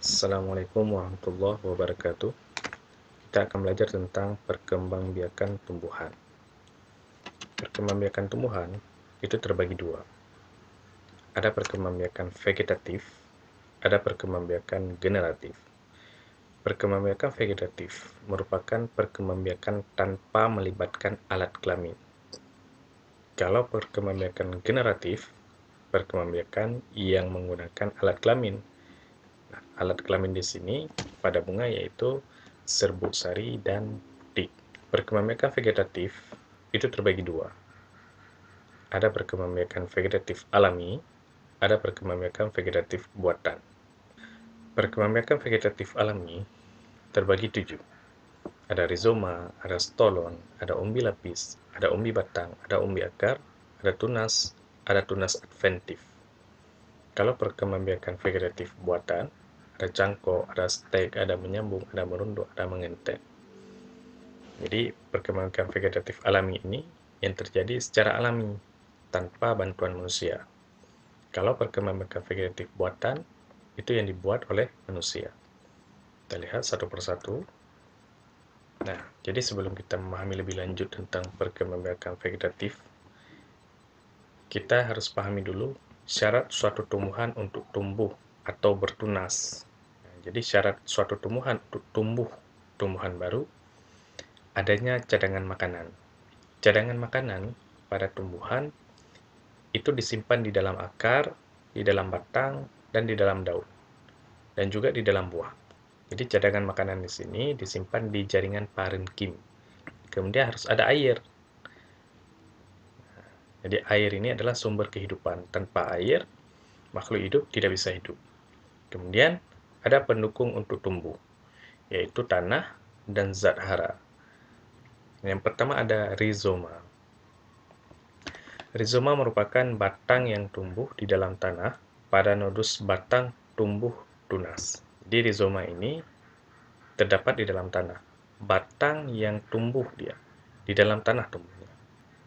Assalamualaikum warahmatullahi wabarakatuh. Kita akan belajar tentang perkembangbiakan tumbuhan. Perkembangbiakan tumbuhan itu terbagi dua. Ada perkembangbiakan vegetatif, ada perkembangbiakan generatif. Perkembangbiakan vegetatif merupakan perkembangbiakan tanpa melibatkan alat kelamin. Kalau perkembangbiakan generatif, perkembangbiakan yang menggunakan alat kelamin. Alat kelamin di sini pada bunga yaitu serbuk sari dan dik. Perkembangbiakan vegetatif itu terbagi dua. Ada perkembangbiakan vegetatif alami, ada perkembangbiakan vegetatif buatan. Perkembangbiakan vegetatif alami terbagi 7. Ada rizoma, ada stolon, ada umbi lapis, ada umbi batang, ada umbi akar, ada tunas adventif. Kalau perkembangbiakan vegetatif buatan, ada cangkok, ada stek, ada menyambung, ada merunduk, ada mengentek. Jadi perkembangbiakan vegetatif alami ini yang terjadi secara alami tanpa bantuan manusia. Kalau perkembangbiakan vegetatif buatan itu yang dibuat oleh manusia. Kita lihat satu persatu. Nah, jadi sebelum kita memahami lebih lanjut tentang perkembangbiakan vegetatif, kita harus pahami dulu syarat suatu tumbuhan untuk tumbuh atau bertunas. Jadi syarat suatu tumbuhan untuk tumbuh tumbuhan baru adanya cadangan makanan. Cadangan makanan pada tumbuhan itu disimpan di dalam akar, di dalam batang, dan di dalam daun, dan juga di dalam buah. Jadi cadangan makanan di sini disimpan di jaringan parenkim. Kemudian harus ada air. Jadi air ini adalah sumber kehidupan. Tanpa air, makhluk hidup tidak bisa hidup. Kemudian ada pendukung untuk tumbuh, yaitu tanah dan zat hara. Yang pertama ada rizoma. Rizoma merupakan batang yang tumbuh di dalam tanah pada nodus batang tumbuh tunas. Di rizoma ini terdapat di dalam tanah. Batang yang tumbuh dia di dalam tanah tumbuhnya.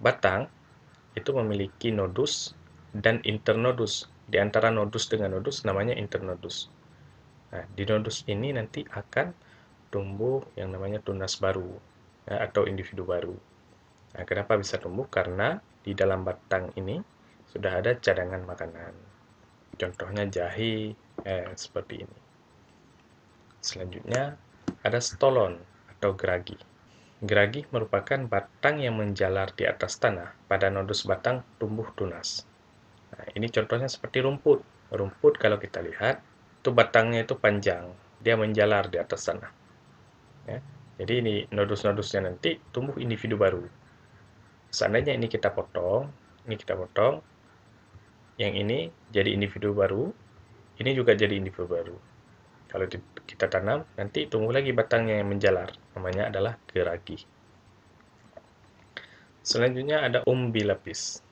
Batang itu memiliki nodus dan internodus. Di antara nodus dengan nodus namanya internodus. Nah, di nodus ini nanti akan tumbuh yang namanya tunas baru atau individu baru. Nah, kenapa bisa tumbuh? Karena di dalam batang ini sudah ada cadangan makanan. Contohnya jahe, seperti ini. Selanjutnya ada stolon atau geragi. Geragi merupakan batang yang menjalar di atas tanah pada nodus batang tumbuh tunas. Nah, ini contohnya seperti rumput. Rumput kalau kita lihat, itu batangnya itu panjang. Dia menjalar di atas tanah. Ya. Jadi ini nodus-nodusnya nanti tumbuh individu baru. Seandainya ini kita potong, yang ini jadi individu baru, ini juga jadi individu baru. Kalau kita tanam, nanti tumbuh lagi batangnya yang menjalar. Namanya adalah geragi. Selanjutnya ada umbi lapis.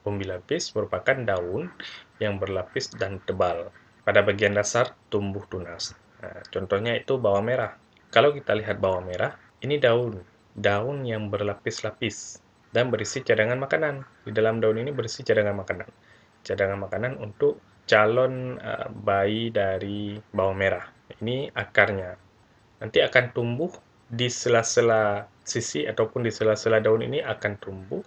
Umbi lapis merupakan daun yang berlapis dan tebal. Pada bagian dasar tumbuh tunas. Nah, contohnya itu bawang merah. Kalau kita lihat bawang merah, ini daun yang berlapis-lapis dan berisi cadangan makanan. Di dalam daun ini berisi cadangan makanan. Cadangan makanan untuk calon bayi dari bawang merah. Ini akarnya. Nanti akan tumbuh di sela-sela sisi ataupun di sela-sela daun ini akan tumbuh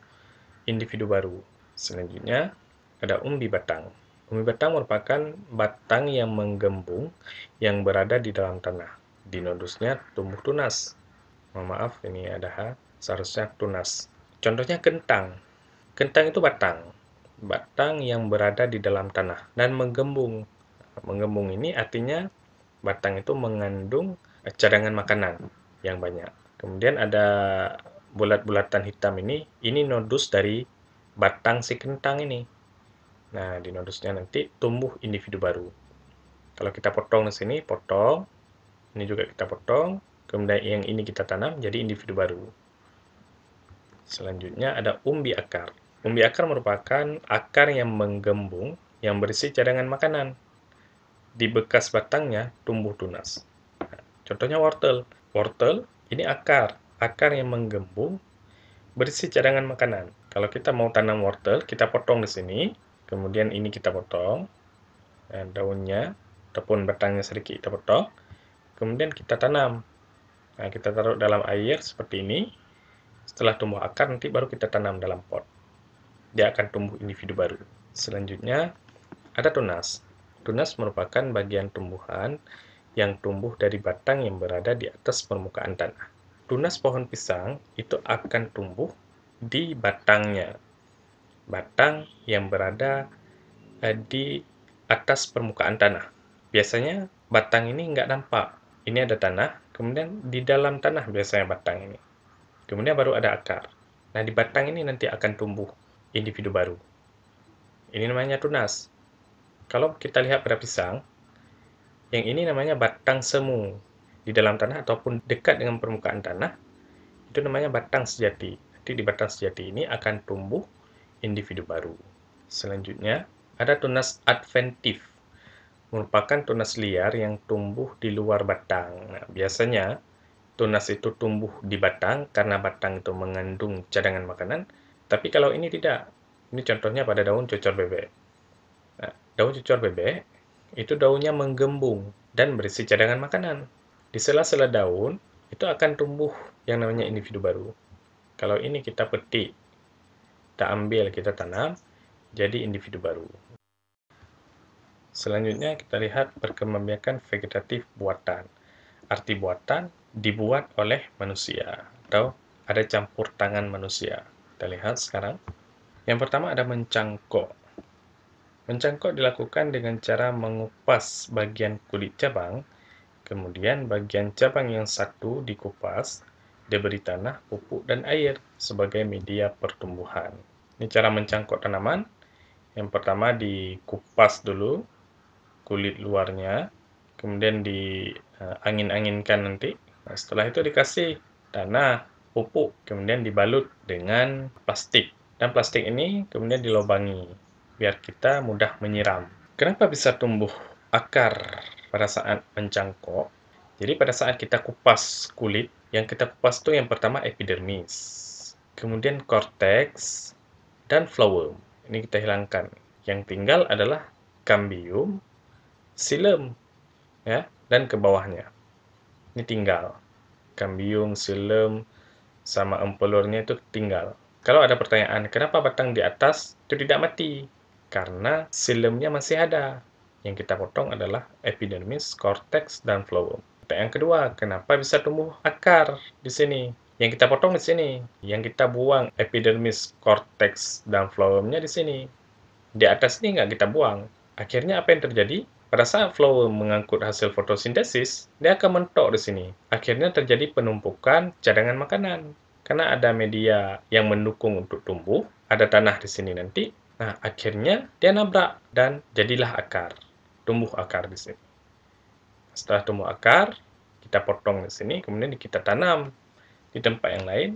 individu baru. Selanjutnya ada umbi batang. Umbi batang merupakan batang yang menggembung yang berada di dalam tanah. Di nodusnya tumbuh tunas. Mohon maaf, ini ada H, seharusnya tunas. Contohnya kentang. Kentang itu batang. Batang yang berada di dalam tanah dan menggembung. Menggembung ini artinya batang itu mengandung cadangan makanan yang banyak. Kemudian ada bulat-bulatan hitam ini nodus dari batang si kentang ini. Nah, di nodusnya nanti tumbuh individu baru. Kalau kita potong di sini, potong. Ini juga kita potong. Kemudian yang ini kita tanam jadi individu baru. Selanjutnya ada umbi akar. Umbi akar merupakan akar yang menggembung yang berisi cadangan makanan. Di bekas batangnya tumbuh tunas. Contohnya wortel. Wortel ini akar yang menggembung berisi cadangan makanan. Kalau kita mau tanam wortel, kita potong di sini, kemudian ini kita potong daunnya. ataupun batangnya sedikit kita potong, kemudian kita tanam. Nah, kita taruh dalam air seperti ini. Setelah tumbuh akar, nanti baru kita tanam dalam pot. Dia akan tumbuh individu baru. Selanjutnya, ada tunas. Tunas merupakan bagian tumbuhan yang tumbuh dari batang yang berada di atas permukaan tanah. Tunas pohon pisang itu akan tumbuh di batangnya. Batang yang berada di atas permukaan tanah. Biasanya batang ini nggak nampak. Ini ada tanah, kemudian di dalam tanah biasanya batang ini. Kemudian baru ada akar. Nah, di batang ini nanti akan tumbuh individu baru. Ini namanya tunas. Kalau kita lihat pada pisang, yang ini namanya batang semu. Di dalam tanah ataupun dekat dengan permukaan tanah, itu namanya batang sejati. Nanti di batang sejati ini akan tumbuh individu baru. Selanjutnya, ada tunas adventif. Merupakan tunas liar yang tumbuh di luar batang. Nah, biasanya tunas itu tumbuh di batang karena batang itu mengandung cadangan makanan. Tapi kalau ini tidak. Ini contohnya pada daun cocor bebek. Nah, daun cocor bebek itu daunnya menggembung dan berisi cadangan makanan. Di sela-sela daun itu akan tumbuh yang namanya individu baru. Kalau ini kita petik, kita ambil, kita tanam, jadi individu baru. Selanjutnya kita lihat perkembangbiakan vegetatif buatan. Arti buatan dibuat oleh manusia atau ada campur tangan manusia. Kita lihat sekarang. Yang pertama ada mencangkok. Mencangkok dilakukan dengan cara mengupas bagian kulit cabang, kemudian bagian cabang yang satu dikupas, diberi tanah, pupuk, dan air sebagai media pertumbuhan. Ini cara mencangkok tanaman. Yang pertama dikupas dulu kulit luarnya, kemudian diangin-anginkan nanti. Nah, setelah itu dikasih tanah, pupuk, kemudian dibalut dengan plastik. Dan plastik ini kemudian dilobangi, biar kita mudah menyiram. Kenapa bisa tumbuh akar pada saat mencangkok? Jadi pada saat kita kupas kulit, yang kita kupas itu yang pertama epidermis, kemudian korteks, dan phloem. Ini kita hilangkan. Yang tinggal adalah cambium, xilem, ya, dan ke bawahnya. Ini tinggal. Cambium, xilem, sama empelurnya itu tinggal. Kalau ada pertanyaan, kenapa batang di atas itu tidak mati? Karena xilem-nya masih ada. Yang kita potong adalah epidermis, korteks, dan phloem. Yang kedua, kenapa bisa tumbuh akar di sini? Yang kita potong di sini. Yang kita buang epidermis, korteks, dan phloem-nya di sini. Di atas ini nggak kita buang. Akhirnya apa yang terjadi? Pada saat phloem mengangkut hasil fotosintesis, dia akan mentok di sini. Akhirnya terjadi penumpukan cadangan makanan. Karena ada media yang mendukung untuk tumbuh, ada tanah di sini nanti. Nah, akhirnya dia nabrak dan jadilah akar. Tumbuh akar di sini. Setelah tumbuh akar, kita potong di sini, kemudian kita tanam di tempat yang lain,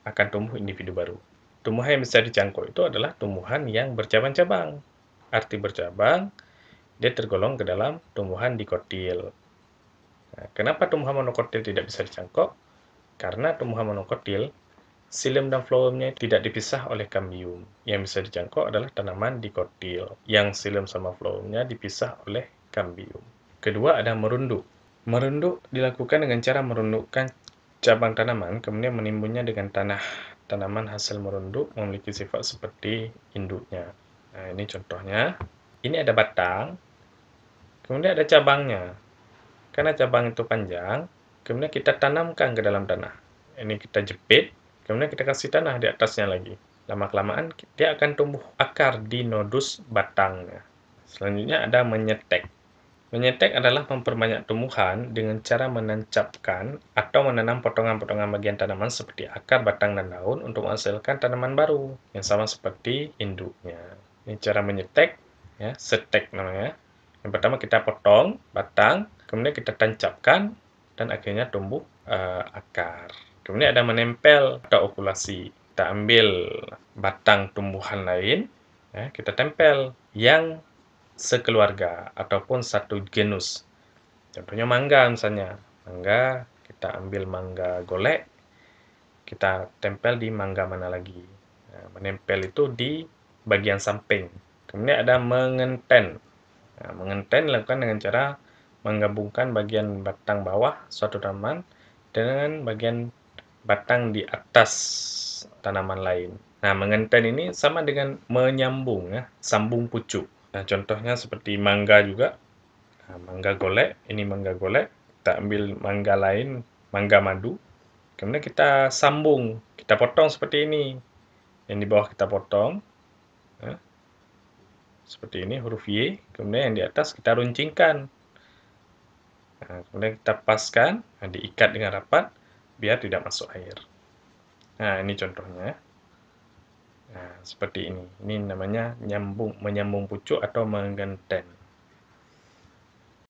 akan tumbuh individu baru. Tumbuhan yang bisa dicangkok itu adalah tumbuhan yang bercabang-cabang. Arti bercabang, dia tergolong ke dalam tumbuhan dikotil. Nah, kenapa tumbuhan monokotil tidak bisa dicangkok? Karena tumbuhan monokotil, xilem dan phloemnya tidak dipisah oleh cambium. Yang bisa dicangkok adalah tanaman dikotil, yang xilem sama phloemnya dipisah oleh cambium. Kedua ada merunduk. Merunduk dilakukan dengan cara merundukkan cabang tanaman, kemudian menimbunnya dengan tanah. Tanaman hasil merunduk memiliki sifat seperti induknya. Nah, ini contohnya. Ini ada batang, kemudian ada cabangnya. Karena cabang itu panjang, kemudian kita tanamkan ke dalam tanah. Ini kita jepit, kemudian kita kasih tanah di atasnya lagi. Lama-kelamaan dia akan tumbuh akar di nodus batangnya. Selanjutnya ada menyetek. Menyetek adalah memperbanyak tumbuhan dengan cara menancapkan atau menanam potongan-potongan bagian tanaman seperti akar, batang, dan daun untuk menghasilkan tanaman baru yang sama seperti induknya. Ini cara menyetek, ya, setek namanya. Yang pertama kita potong batang, kemudian kita tancapkan, dan akhirnya tumbuh akar. Kemudian ada menempel atau okulasi. Kita ambil batang tumbuhan lain, ya, kita tempel yang sekeluarga ataupun satu genus. Contohnya mangga misalnya. Mangga, kita ambil mangga golek, kita tempel di mangga mana lagi. Nah, menempel itu di bagian samping. Kemudian ada mengenten. Nah, mengenten dilakukan dengan cara menggabungkan bagian batang bawah suatu tanaman dengan bagian batang di atas tanaman lain. Nah, mengenten ini sama dengan menyambung, ya, sambung pucuk. Nah, contohnya seperti mangga juga. Nah, mangga golek, ini mangga golek. Kita ambil mangga lain, mangga madu. Kemudian kita sambung, kita potong seperti ini. Yang di bawah kita potong, ya, seperti ini huruf Y. Kemudian yang di atas kita runcingkan. Nah, kemudian kita paskan, nah, diikat dengan rapat biar tidak masuk air. Nah, ini contohnya. Nah, seperti ini. Ini namanya menyambung pucuk atau menggenten.